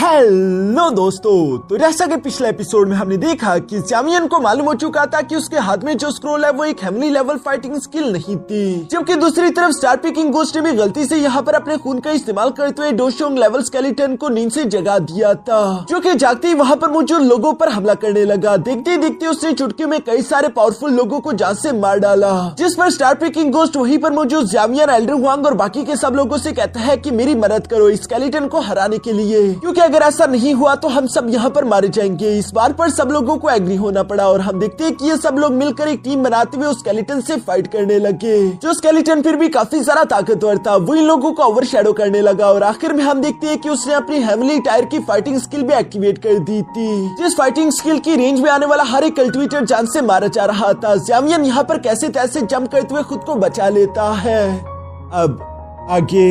Hello दोस्तों, तो जैसा कि पिछले एपिसोड में हमने देखा कि ज़ामियन को मालूम हो चुका था कि उसके हाथ में जो स्क्रोल है वो एक हेवनली लेवल फाइटिंग स्किल नहीं थी, जबकि दूसरी तरफ स्टार पिकिंग गोस्ट ने भी गलती से यहाँ पर अपने खून का इस्तेमाल करते हुए डोशोंग लेवल स्केलेटन को नींद से जगा दिया था, जो कि जागते ही वहाँ पर मौजूद लोगों पर हमला करने लगा। देखते देखते उसने चुटकी में कई सारे पावरफुल लोगों को जान से मार डाला, जिस पर स्टार पिकिंग गोस्ट वहीं पर मौजूद ज़ामियन, एल्डर हुआंग और बाकी के सब लोगों से कहता है कि मेरी मदद करो इस स्केलेटन को हराने के लिए, क्योंकि अगर ऐसा नहीं हुआ तो हम सब यहाँ पर मारे जाएंगे। इस बार पर सब लोगों को एग्री होना पड़ा और हम देखते हैं कि ये सब लोग मिलकर एक टीम बनाते हुए उस स्केलेटन से फाइट करने लगे, जो स्केलेटन फिर भी काफी ज्यादा ताकतवर था। वो इन लोगों को ओवरशैडो करने लगा और आखिर में हम देखते हैं कि उसने अपनी हेवनली टायर की फाइटिंग स्किल भी एक्टिवेट कर दी थी, जिस फाइटिंग स्किल की रेंज में आने वाला हर एक कल्टिवेटर जान से मारा जा रहा था। ज़ामियन यहाँ पर कैसे तैसे जंप करते हुए खुद को बचा लेता है। अब आगे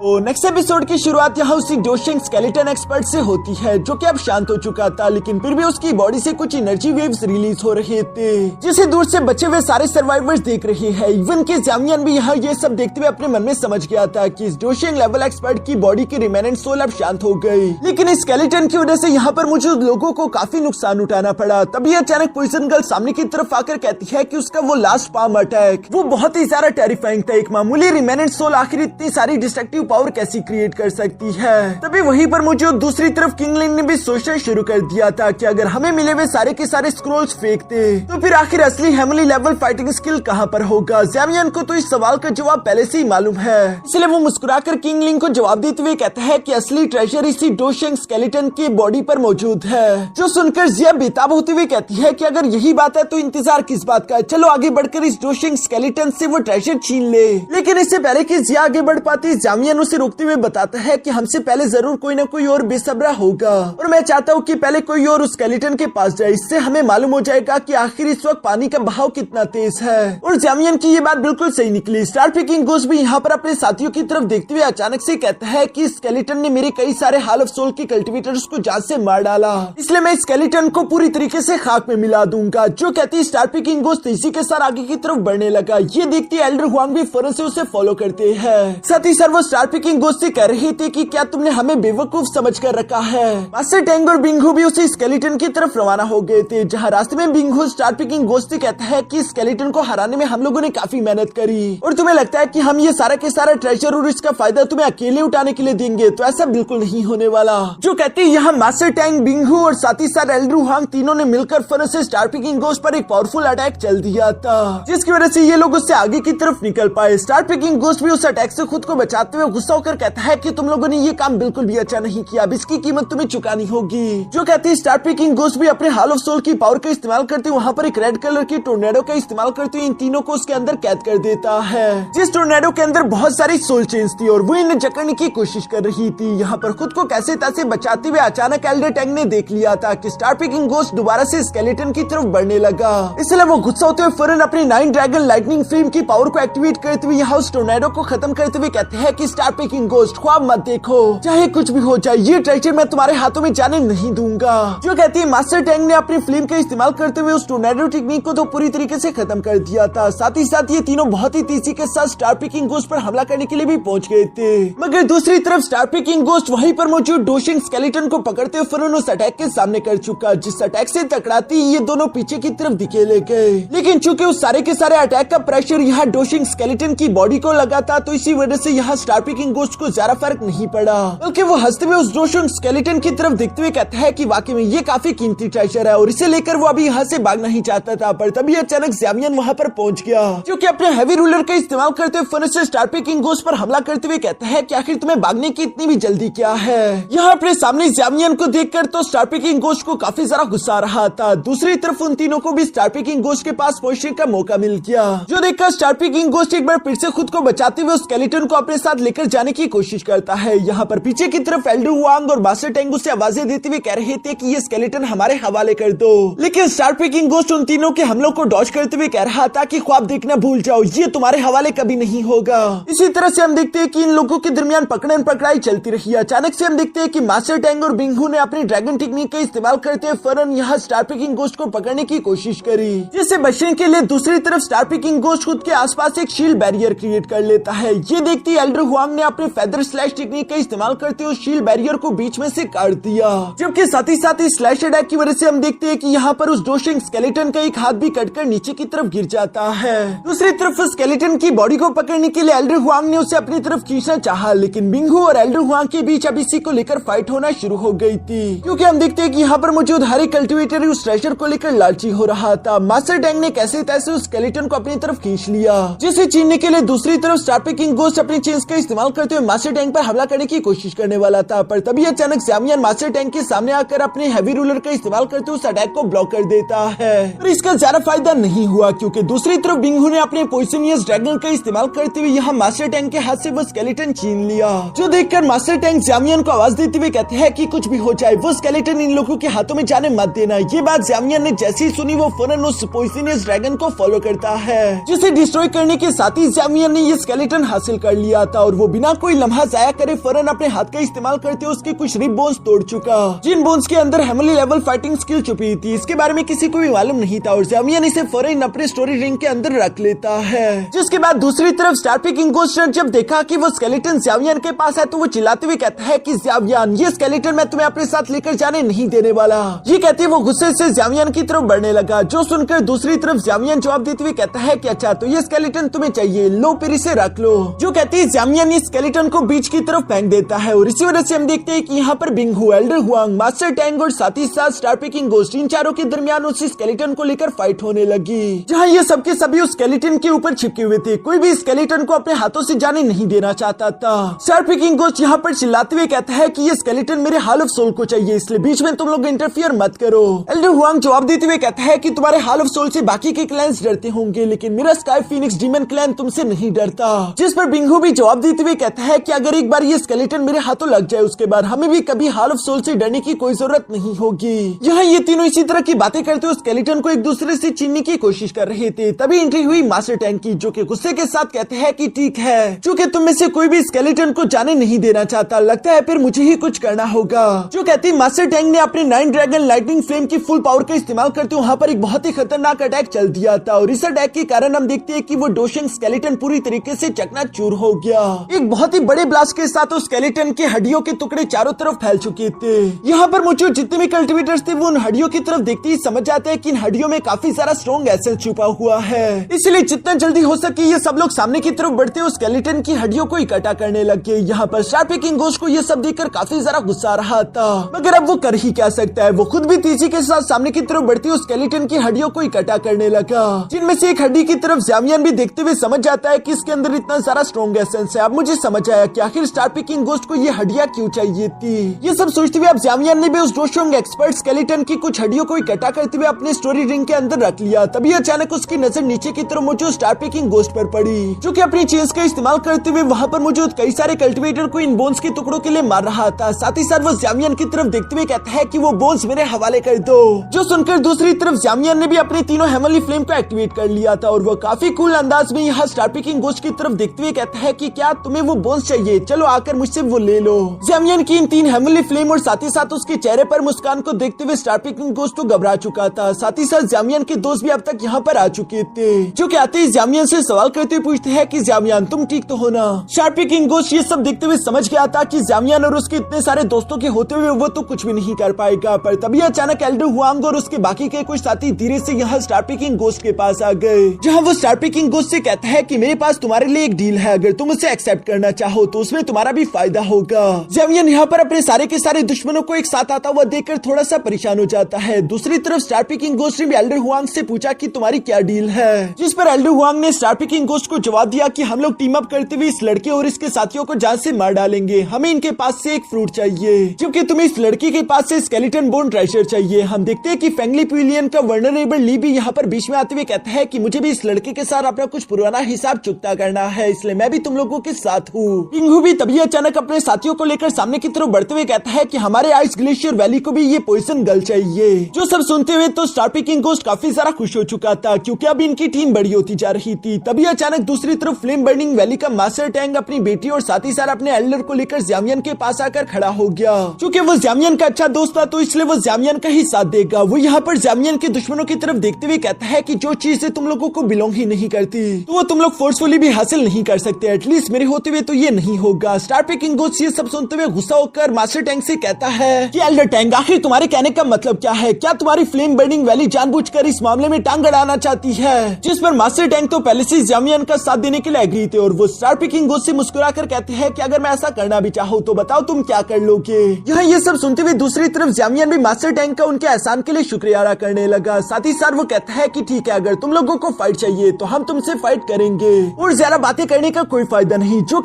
तो नेक्स्ट एपिसोड की शुरुआत यहाँ उसी डोशिंग स्केलेटन एक्सपर्ट से होती है, जो कि अब शांत हो चुका था, लेकिन फिर भी उसकी बॉडी से कुछ एनर्जी वेव्स रिलीज हो रहे थे, जिसे दूर से बचे हुए सारे सर्वाइवर्स देख रहे हैं। इवन कि ज़ामियन भी यहाँ ये सब देखते हुए अपने मन में समझ गया था कि इस डोशिंग लेवल एक्सपर्ट की बॉडी की रिमेनेंट सोल अब शांत हो गई, लेकिन इस स्केलेटन की वजह से यहाँ पर मौजूद लोगों को काफी नुकसान उठाना पड़ा। तभी अचानक पॉइजन गर्ल सामने की तरफ आकर कहती है कि उसका वो लास्ट पाम अटैक वो बहुत ही ज्यादा टेरिफाइंग था। एक मामूली रिमेनेंट सोल आखिर इतनी सारी डिस्ट्रक्टिव पावर कैसी क्रिएट कर सकती है। तभी वहीं पर मौजूद दूसरी तरफ किंगलिन ने भी सोचना शुरू कर दिया था कि अगर हमें मिले हुए सारे के सारे स्क्रोल्स फेंकते तो फिर आखिर असली हेवनली लेवल फाइटिंग स्किल कहां पर होगा। ज़ामियन को तो इस सवाल का जवाब पहले से ही मालूम है, इसलिए वो मुस्कुराकर किंगलिन को जवाब देते हुए कहता है कि असली ट्रेजर इसी डोशिंग स्केलेटन की बॉडी पर मौजूद है, जो सुनकर जिया बेताब होते हुए कहती है कि अगर यही बात है तो इंतजार किस बात का, चलो आगे बढ़कर इस डोशिंग स्केलेटन से वो ट्रेजर छीन ले। लेकिन इससे पहले कि जिया आगे बढ़ पाती, ज़ामियन उसे रोकते हुए बताता है कि हमसे पहले जरूर कोई ना कोई और बेसब्रा होगा और मैं चाहता हूँ कि पहले कोई और उस स्केलेटन के पास जाए, इससे हमें मालूम हो जाएगा कि आखिर इस वक्त पानी का बहाव कितना तेज है। और ज़ामियन की ये बात बिल्कुल सही निकली। स्टार पिकिंग गोस्ट भी यहाँ पर अपने साथियों की तरफ देखते हुए अचानक से कहता है कि स्केलेटन ने मेरे कई सारे हाल ऑफ सोल के कल्टिवेटर्स को जान से मार डाला, इसलिए मैं स्केलेटन को पूरी तरीके से खाक में मिला दूंगा। जो कहती स्टार पिकिंग गोस्ट इसी के साथ आगे की तरफ बढ़ने लगा। ये देखती एल्डर हुआंग भी फौरन से उसे फॉलो करते हैं। साथ ही सर वो स्टार पिकिंग गोस्ट से कह रहे थे कि क्या तुमने हमें बेवकूफ समझ कर रखा है। मास्टर टेंग और बिंगहू भी उसी स्केलेटन की तरफ रवाना हो गए थे, जहाँ रास्ते में बिंगहू स्टार पिकिंग गोस्ट से कहता है कि स्केलेटन को हराने में हम लोगों ने काफी मेहनत करी और तुम्हें लगता है कि हम ये सारा के सारा ट्रेजर और इसका फायदा तुम्हें अकेले उठाने के लिए देंगे, तो ऐसा बिल्कुल नहीं होने वाला। जो कहते हैं यहाँ मास्टर टैंग, बिंगहू और साथ ही साथ एल्डर हुआंग तीनों ने मिलकर फौरन से स्टार पिकिंग गोस्ट पर एक पावरफुल अटैक चल दिया था, जिसकी वजह से ये लोग उससे आगे की तरफ निकल पाए। स्टार पिकिंग गोस्ट भी उस अटैक से खुद को बचाते हुए गुस्सा होकर कहता है कि तुम लोगों ने ये काम बिल्कुल भी अच्छा नहीं किया, अब इसकी कीमत तुम्हें चुकानी होगी। जो कहते हैं स्टार पिकिंग गोस्ट भी अपने हाल ऑफ सोल की पावर का इस्तेमाल करते वहाँ पर एक रेड कलर की टोर्नेडो का इस्तेमाल करते हुए इन तीनों को उसके अंदर कैद कर देता है, जिस टोर्नेडो के अंदर बहुत सारी सोल चेन्स थी और वो इन्हें जकड़ने की कोशिश कर रही थी। यहाँ पर खुद को कैसे तैसे बचाते हुए अचानक एल्डर टैंग ने देख लिया था कि स्टार पिकिंग गोस्ट दोबारा से स्केलेटन की तरफ बढ़ने लगा, इसलिए वो गुस्सा होते हुए फौरन अपनी 9 ड्रैगन लाइटनिंग फ्लेम की पावर को एक्टिवेट करते हुए यहाँ उस टोर्नेडो को खत्म करते हुए कहते हैं कि स्टार पिकिंग गोस्ट ख्वाब मत देखो, चाहे कुछ भी हो जाए ये ट्रेजर मैं तुम्हारे हाथों में जाने नहीं दूंगा। जो कहती है मास्टर टैंग ने अपनी फ्लेम का इस्तेमाल करते हुए उस टोर्नेडो टेक्निक को तो पूरी तरीके से खत्म कर दिया था। साथ ही साथ ये तीनों बहुत ही तेजी के साथ स्टार पिकिंग गोस्ट पर हमला करने के लिए भी पहुंच गए थे, मगर दूसरी तरफ स्टार पिकिंग गोस्ट वहीं पर मौजूद डोशिंग स्केलेटन को पकड़ते हुए फौरन उस अटैक के सामने कर चुका, जिस अटैक से टकराती ये दोनों पीछे की तरफ धकेले गए। लेकिन चूंकि उस सारे के सारे अटैक का प्रेशर यहाँ डोशिंग स्केलेटन की बॉडी को लगा था, तो इसी वजह से यहाँ स्टार पिकिंग गोस्ट को ज्यादा फर्क नहीं पड़ा, बल्कि वो हंसते हुए उस डोशिंग स्केलेटन की तरफ देखते हुए कहता है कि वाकई में ये काफी कीमती ट्रेजर है और इसे लेकर वो अभी यहाँ से भागना ही चाहता था। पर तभी अचानक ज़ामियन वहाँ पर पहुंच गया, जो कि अपने हेवी रूलर का इस्तेमाल करते हुए फौरन से स्टार पिकिंग गोस्ट पर हमला करते हुए कहता है कि आखिर तुम्हें भागने की इतनी भी जल्दी क्या है। यहाँ अपने सामने ज़ामियन को देखकर तो स्टार पिकिंग गोस्ट को काफी ज्यादा गुस्सा आ रहा था। दूसरी तरफ उन तीनों को भी स्टार पिकिंग गोस्ट के पास पहुंचने का मौका मिल गया, जो देखकर स्टार पिकिंग गोस्ट एक बार फिर से खुद को बचाते हुए स्केलेटन को अपने साथ लेकर जाने की कोशिश करता है। यहाँ पर पीछे की तरफ एल्डर हुआंग और मास्टर टैंग से आवाजें देते हुए कह रहे थे कि ये स्केलेटन हमारे हवाले कर दो, लेकिन स्टार पिकिंग गोस्ट उन तीनों के हमलों को डॉज करते हुए कह रहा था कि ख्वाब देखना भूल जाओ, ये तुम्हारे हवाले कभी नहीं होगा। इसी तरह से हम देखते हैं कि इन लोगों के दरमियान पकड़न पकड़ाई चलती रही। अचानक से हम देखते हैं कि मास्टर टैंग और बिंगहू ने अपनी ड्रैगन टेक्निक का इस्तेमाल करते हुए फौरन यहाँ स्टार पिकिंग गोस्ट को पकड़ने की कोशिश करी, जिससे बचने के लिए दूसरी तरफ स्टार पिकिंग गोस्ट खुद के आसपास एक शील्ड बैरियर क्रिएट कर लेता है। ये देखती एल्डर हुआंग हुआंग ने अपने फेदर स्लैश टेक्निक का इस्तेमाल करते हुए शील्ड बैरियर को बीच में से काट दिया, जबकि साथ ही स्लैश अटैक की वजह से हम देखते हैं कि यहाँ पर उस डोशिंग स्केलेटन का एक हाथ भी कटकर नीचे की तरफ गिर जाता है। दूसरी तरफ स्केलेटन की बॉडी को पकड़ने के लिए एल्डर हुआंग ने उसे अपनी तरफ खींचना चाहा, लेकिन बिंगहू और एल्डर हुआंग के बीच अब इसी को लेकर फाइट होना शुरू हो गई थी, क्योंकि हम देखते हैं कि यहाँ पर मौजूद हर एक कल्टिवेटर उस ट्रेजर को लेकर लालची हो रहा था। मास्टर टैंक ने कैसे तैसे उस स्केलेटन को अपनी तरफ खींच लिया, जिसे छीनने के लिए दूसरी तरफ स्टारपी किंग गोस्ट अपनी चेंज का इस्तेमाल करते हुए मास्टर टैंक पर हमला करने की कोशिश करने वाला था, पर तभी अचानक ज़्यामियन मास्टर टैंक के सामने आकर अपने हैवी रूलर का इस्तेमाल करते हुए उस अटैक को ब्लॉक कर देता है। पर इसका ज्यादा फायदा नहीं हुआ, क्योंकि दूसरी तरफ बिंगहू ने अपने पॉइजनियस ड्रैगन का इस्तेमाल करते हुए यहाँ मास्टर टैंक के हाथ से वो स्केलेटन छीन लिया, जो देखकर मास्टर टैंक ज़्यामियन को आवाज देते हुए कहते हैं कि कुछ भी हो जाए वो स्केलेटन इन लोगों के हाथों में जाने मत देना। ये बात ज़्यामियन ने जैसे ही सुनी वो फौरन उस पॉइजनियस ड्रैगन को फॉलो करता है, जिसे डिस्ट्रॉय करने के साथ ही ज़्यामियन ने ये स्केलेटन हासिल कर लिया था और वो बिना कोई लम्हा जाया करे फौरन अपने हाथ का इस्तेमाल करते हुए उसके कुछ रिब बोन्स तोड़ चुका, जिन बोन्स के अंदर हेमली लेवल फाइटिंग स्किल छुपी थी। इसके बारे में किसी को भी मालूम नहीं था और ज़्यामियन इसे फौरन अपने स्टोरी रिंग के अंदर रख लेता है। जिसके बाद दूसरी तरफ स्टारपी किंग गोस्ट ने जब देखा कि वो स्केलेटन ज़्यामियन के पास है तो वो चिल्लाते हुए कहता है कि ज़्यामियन, ये स्केलेटन मैं तुम्हें अपने साथ लेकर जाने नहीं देने वाला। ये कहते वो गुस्से से ज़्यामियन की तरफ बढ़ने लगा, जो सुनकर दूसरी तरफ ज़्यामियन जवाब देते हुए कहता है कि अच्छा तो ये स्केलेटन तुम्हें चाहिए, लो फिर इसे रख लो। जो कहते हैं ज़्यामियन इस स्केलेटन को बीच की तरफ फेंक देता है और इसी वजह से हम देखते हैं कि यहाँ पर बिंगहू, एल्डर हुआंग, मास्टर टैंक और साथ ही साथ स्टारपी किंग गोस्ट इन चारों के दरमियान उस स्केलेटन को लेकर फाइट होने लगी, जहाँ ये सबके सभी उस स्केलेटन के ऊपर चिपके हुए थे। कोई भी स्केलेटन को अपने हाथों से जाने नहीं देना चाहता था। स्टारपी किंग गोस्ट यहाँ पर चिल्लाते हुए कहता है कि ये स्केलेटन मेरे हाल ऑफ सोल को चाहिए, इसलिए बीच में तुम लोग इंटरफियर मत करो। एल्डर हुआंग जवाब देते हुए कहता है कि तुम्हारे हाल ऑफ सोल से बाकी के क्लैंस डरते होंगे, लेकिन मेरा स्काई फीनिक्स डीमन क्लैन तुमसे नहीं डरता। जिस पर बिंगहू भी जवाब देते हुए कहता है कि अगर एक बार ये स्केलेटन मेरे हाथों लग जाए उसके बाद हमें भी कभी हाल ऑफ सोल से डरने की कोई जरूरत नहीं होगी। यहाँ ये तीनों इसी तरह की बातें करते हुए स्केलेटन को एक दूसरे से छीनने की कोशिश कर रहे थे। तभी एंट्री हुई मास्टर टैंक की, जो कि गुस्से के साथ कहते हैं कि ठीक है, चूंकि तुम में से कोई भी स्केलेटन को जाने नहीं देना चाहता, लगता है फिर मुझे ही कुछ करना होगा। जो कहती मास्टर टैंक ने अपने 9 ड्रैगन लाइटनिंग फ्लेम की फुल पावर का इस्तेमाल करते वहाँ पर एक बहुत ही खतरनाक अटैक चल दिया था और इस अटैक के कारण हम देखते हैं कि वो डोशिंग स्केलेटन पूरी तरीके से चकनाचूर हो गया। एक बहुत ही बड़े ब्लास्ट के साथ उस स्केलेटन के हड्डियों के टुकड़े चारों तरफ फैल चुके थे। यहाँ पर मौजूद जितने भी कल्टिवेटर्स थे वो उन हड्डियों की तरफ देखते ही समझ जाते हैं कि इन हड्डियों में काफी सारा स्ट्रॉन्ग एसिड छुपा हुआ है, इसलिए जितना जल्दी हो सके ये सब लोग सामने की तरफ बढ़ते हुए स्केलेटन की हड्डियों को इकट्ठा करने लगे। यहाँ पर स्टारपी किंग गोस्ट को ये सब देखकर काफी ज्यादा गुस्सा आ रहा था, मगर अब वो कर ही क्या सकता है। वो खुद भी तेजी के साथ सामने की तरफ बढ़ती हुई स्केलेटन की हड्डियों को इकट्ठा करने लगा, जिनमें से एक हड्डी की तरफ ज़्यामियन भी देखते हुए समझ जाता है कि इसके अंदर इतना सारा स्ट्रॉन्ग एसेंस है। अब मुझे समझ आया कि आखिर स्टारपी किंग गोस्ट को ये हड्डियां क्यों चाहिए थी। ये सब सोचते हुए अब ज़्यामियन ने भी उस डोशिंग एक्सपर्ट स्केलेटन की कुछ हड्डियों को इकट्ठा करते हुए अपने स्टोरी रिंग के अंदर रख लिया। तभी अचानक उसकी नजर नीचे की तरफ मौजूद स्टारपी किंग गोस्ट पर पड़ी, जो कि अपनी चेंज का इस्तेमाल करते हुए वहाँ पर मौजूद कई सारे कल्टिवेटर को इन बोन्स के टुकड़ों के लिए मार रहा था। साथ ही साथ वो ज़्यामियन की तरफ देखते हुए कहता है कि वो बोन्स मेरे हवाले कर दो। जो सुनकर दूसरी तरफ ज़्यामियन ने भी अपने तीनों हेमली फ्लेम को एक्टिवेट कर लिया था और वो काफी कूल अंदाज में यहाँ स्टारपी किंग गोस्ट की तरफ देखते हुए कहता है कि क्या तुम्हें वो बोन्स चाहिए, चलो आकर मुझसे वो ले लो। ज़्यामियन की इन 3 हेमली फ्लेम और साथ ही साथ उसके चेहरे पर मुस्कान को देखते हुए स्टारपी किंग गोस्ट तो घबरा चुका था। साथ ही साथ ज़्यामियन के दोस्त भी अब तक यहाँ पर आ चुके थे, जो कि आते ही ज़्यामियन से सवाल करते हुए पूछते हैं कि ज़्यामियन तुम ठीक तो हो ना। स्टारपी किंग गोस्ट ये सब देखते हुए समझ गया था कि ज़्यामियन और उसके इतने सारे दोस्तों के होते हुए वो तो कुछ भी नहीं कर पाएगा। पर तभी अचानक एल्डर हुआंग और उसके बाकी के कुछ साथी धीरे से यहाँ स्टारपी किंग गोस्ट के पास आ गए, जहाँ वो स्टारपी किंग गोस्ट से कहता है कि मेरे पास तुम्हारे लिए एक डील है, अगर तुम उसे एक्सेप्ट करना चाहो तो उसमें तुम्हारा भी फायदा होगा। ज़्यामियन यहाँ पर अपने सारे के सारे दुश्मनों को एक साथ आता हुआ देखकर थोड़ा सा परेशान हो जाता है। दूसरी तरफ स्टारपी किंग गोस्ट ने भी एल्डर हुआंग से पूछा कि तुम्हारी क्या डील है, जिस पर एल्डर हुआंग ने स्टारपी किंग गोस्ट को जवाब दिया कि हम लोग टीम अप करते हुए इस लड़के और इसके साथियों को जान से मार डालेंगे। हमें इनके पास से एक फ्रूट चाहिए, जबकि तुम्हें इस लड़की के पास से स्केलेटन बोन ट्रेजर चाहिए। हम देखते हैं कि फेंगली पिलियन का वर्नरेबल ली भी यहाँ पर बीच में आते हुए कहता है कि मुझे भी इस लड़के के साथ अपना कुछ पुराना हिसाब चुकता करना है, इसलिए मैं भी तुम लोगों के साथ हूँ। बिंगहू भी तभी अचानक अपने साथियों को लेकर सामने की तरफ बढ़ते हुए कहता है कि हमारे आइस ग्लेशियर वैली को भी ये पॉइजन गर्ल चाहिए। जो सब सुनते हुए तो स्टारपी किंग गोस्ट काफी ज्यादा खुश हो चुका था, क्योंकि अब इनकी टीम बड़ी होती जा रही थी। तभी अचानक दूसरी तरफ फ्लेम बर्निंग वैली का मास्टर टैंक अपनी बेटी और साथ ही साथ अपने एल्डर को लेकर ज़्यामियन के पास आकर खड़ा हो गया। क्योंकि वो ज़्यामियन का अच्छा दोस्त था तो इसलिए वो ज़्यामियन का ही साथ देगा। वो यहाँ पर ज़्यामियन के दुश्मनों की तरफ देखते हुए कहता है कि जो चीजें तुम लोगों को बिलोंग ही नहीं करती तो वो तुम लोग फोर्सफुली भी हासिल नहीं कर सकते, एटलीस्ट मेरे हो होते हुए तो ये नहीं होगा। स्टार पेकिंग गोस्ट ये सब सुनते हुए गुस्सा होकर मास्टर टैंक से कहता है कि एल्डर टैंक, आखिर तुम्हारे कहने का मतलब क्या है? क्या तुम्हारी फ्लेम बर्निंग वैली जानबूझकर इस मामले में टांग अड़ाना चाहती है? जिस पर मास्टर टैंक तो पहले से जामियन का साथ देने के लिए एग्री थे और वो स्टार पेकिंग गोस्ट से मुस्कुराकर कहते हैं कि अगर मैं ऐसा करना भी चाहूँ तो बताओ तुम क्या कर लोगे। यहाँ ये सब सुनते हुए दूसरी तरफ जामियन भी मास्टर टैंक का उनके एहसान के लिए शुक्रिया अदा करने लगा। साथ ही साथ वो कहता है कि ठीक है, अगर तुम लोगों को फाइट चाहिए तो हम तुमसे फाइट करेंगे और ज्यादा बातें करने का कोई फायदा नहीं। जो